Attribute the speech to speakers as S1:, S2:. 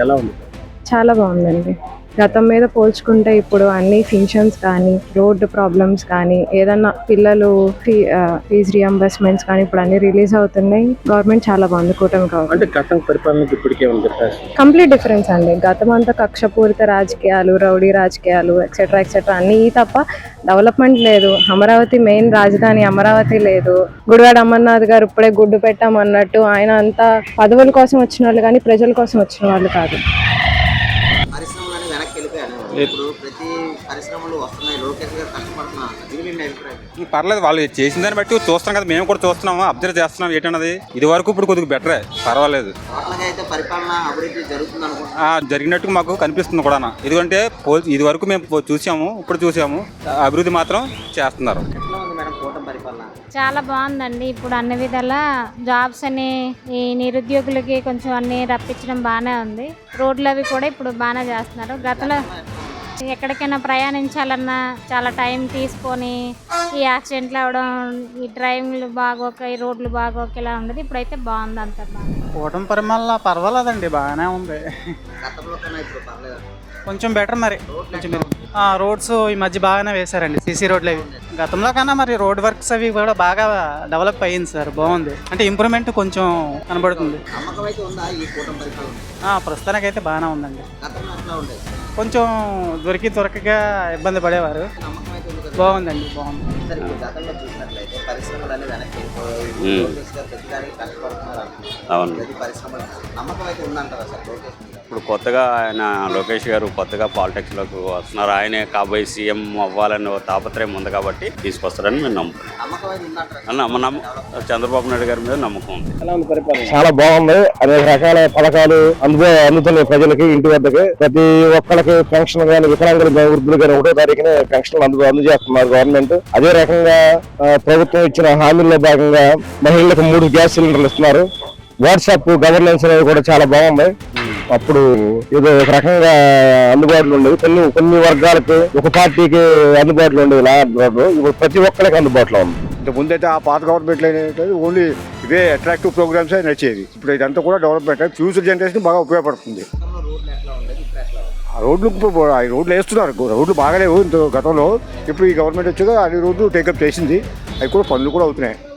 S1: ఎలా ఉంది?
S2: చాలా బాగుందండి. గతం మీద పోల్చుకుంటే ఇప్పుడు అన్ని ఫంక్షన్స్ కానీ, రోడ్డు ప్రాబ్లమ్స్ కానీ, ఏదన్నా పిల్లలు ఫీజ్ రియంబర్స్మెంట్స్ కానీ ఇప్పుడు అన్ని రిలీజ్ అవుతున్నాయి. గవర్నమెంట్ చాలా బాగుంది కూటమి
S1: అంటే
S2: గవర్నమెంట్.
S1: గతం పరిపాలనకి ఇప్పటికే ఉంది డిఫరెన్స్.
S2: కంప్లీట్ డిఫరెన్స్ అండి. గతం అంతా కక్షపూరిత రాజకీయాలు, రౌడీ రాజకీయాలు ఎక్సెట్రా ఎక్సెట్రా అన్నీ తప్ప డెవలప్మెంట్ లేదు. అమరావతి మెయిన్ రాజధాని అమరావతి లేదు. గుడివాడ అమర్నాథ్ గారు ఇప్పుడే గుడ్డు పెట్టామన్నట్టు ఆయన అంతా పదవుల కోసం వచ్చిన వాళ్ళు కానీ ప్రజల కోసం వచ్చిన వాళ్ళు కాదు.
S3: పరిశ్రమలని వెనక్కి వెళ్ళిపోయాను. ఇప్పుడు ప్రతి పరిశ్రమలు వస్తున్నాయి. లోకేష్ గారు కష్టపడుతున్నారు. దీని మీ అభిప్రాయం?
S4: పర్లేదు, వాళ్ళు చేసిన దాన్ని బట్టి చూస్తాం కదా, మేము కూడా చూస్తున్నాము, అబ్జర్వ్ చేస్తున్నాం ఏంటన్నది. ఇది వరకు ఇప్పుడు కొద్దిగా బెటరే, పర్వాలేదు.
S3: టోటల్గా అయితే పరిపాలన అభివృద్ధి జరుగుతుంది అనుకుంటున్నాను.
S4: జరిగినట్టు మాకు కనిపిస్తుంది కూడా. ఎందుకంటే ఇది వరకు మేము చూసాము, ఇప్పుడు చూసాము, అభివృద్ధి మాత్రం చేస్తున్నారు.
S3: ఎట్లా ఉంది మేడం కూటమి పరిపాలన?
S5: చాలా బాగుందండి. ఇప్పుడు అన్ని విధాల జాబ్స్ అని ఈ నిరుద్యోగులకి కొంచెం అన్ని రప్పించడం బాగానే ఉంది. రోడ్లు అవి కూడా ఇప్పుడు బాగానే చేస్తున్నారు. గతంలో ఎక్కడికైనా ప్రయాణించాలన్నా చాలా టైం తీసుకొని ఈ యాక్సిడెంట్లు అవ్వడం, ఈ డ్రైవింగ్లు బాగోక, ఈ రోడ్లు బాగోక ఇలా ఉండదు. ఇప్పుడైతే బాగుంది, అంత బాగుంది.
S6: కూటమి పరిమాణంలో పర్వాలేదండి, బాగానే ఉంది.
S3: గతంలో కన్నా ఇప్పుడు పర్లేదు.
S6: కొంచెం బెటర్ మరి. కొంచెం రోడ్స్ ఈ మధ్య బాగానే వేశారండి, సీసీ రోడ్లు అవి. గతంలో కన్నా మరి రోడ్ వర్క్స్ అవి కూడా బాగా డెవలప్ అయ్యింది సార్, బాగుంది. అంటే ఇంప్రూవ్మెంట్ కొంచెం కనబడుతుంది.
S3: నమ్మకం అయితే ఉందా ఈ కూటమి పరిపాలన?
S6: ప్రస్తుతానికైతే బాగానే ఉందండి.
S3: గతంలో ఎట్లా ఉండేది?
S6: కొంచెం దొరకగా ఇబ్బంది పడేవారు.
S3: నమ్మకం అయితే ఉంది కదా?
S6: బాగుందండి, బాగుంది.
S3: సరే, ఇప్పుడు గతంలో చూసినట్లయితే పరిశ్రమలన్నీ వెనక్కి వెళ్ళిపోయాయి. లోకేష్ గారు ప్రతిదానికి కష్టపడుతున్నారు అంటున్నారు.
S7: అవును.
S3: ప్రతి పరిశ్రమలు నమ్మకం అయితే ఉందంటారా సార్ లోకేష్ మీద?
S7: ఇప్పుడు కొత్తగా ఆయన లోకేష్ గారు కొత్తగా పాలిటిక్స్లోకి వస్తున్నారు. ఆయనే కాబోయే సీఎం అవ్వాలని తాపత్రయం ఉంది కాబట్టి తీసుకొస్తారని మేము నమ్ముతున్నాం.
S3: నమ్మకం అయితే ఉందంటారా?
S7: చంద్రబాబు నాయుడు గారి మీద నమ్మకం ఉంది.
S1: ఎలా ఉంది పరిపాలన?
S8: చాలా బాగుంది. అనేక రకాల పథకాలు అందుతున్నాయి ప్రజలకి, ఇంటి వద్దకి. ప్రతి ఒక్కరికి పెన్షన్ కానీ, వికలాంగులు కానీ, వృద్ధులు కానీ 1వ తారీఖునే పెన్షన్లు అందజేస్తున్నారు గవర్నమెంట్. అదే రకంగా ప్రభుత్వం ఇచ్చిన హామీల్లో భాగంగా మహిళలకు 3 గ్యాస్ సిలిండర్లు ఇస్తున్నారు. వాట్సాప్ గవర్నెన్స్ అనేది కూడా చాలా బాగుంది. అప్పుడు ఇది ఒక రకంగా అందుబాటులో ఉండేది, కొన్ని వర్గాలకు, ఒక పార్టీకి అందుబాటులో ఉండేది. ఇప్పుడు ప్రతి ఒక్కరికి అందుబాటులో ఉంది.
S9: ముందైతే ఆ పాత గవర్నమెంట్ ఓన్లీ ఇవే అట్రాక్టివ్ ప్రోగ్రామ్స్ నడిచేది. ఇప్పుడు ఇదంతా కూడా డెవలప్మెంట్ ఫ్యూచర్ జనరేషన్ బాగా ఉపయోగపడుతుంది.
S3: రోడ్లు ఎట్లా ఉండేది, ఇప్పుడు ఎట్లా ఉంది?
S9: ఆ రోడ్లు వేస్తున్నారు. రోడ్లు బాగాలేవు గతంలో. ఇప్పుడు ఈ గవర్నమెంట్ వచ్చాక అన్ని రోడ్లు టేకప్ చేసింది. అవి కూడా పనులు కూడా అవుతున్నాయి.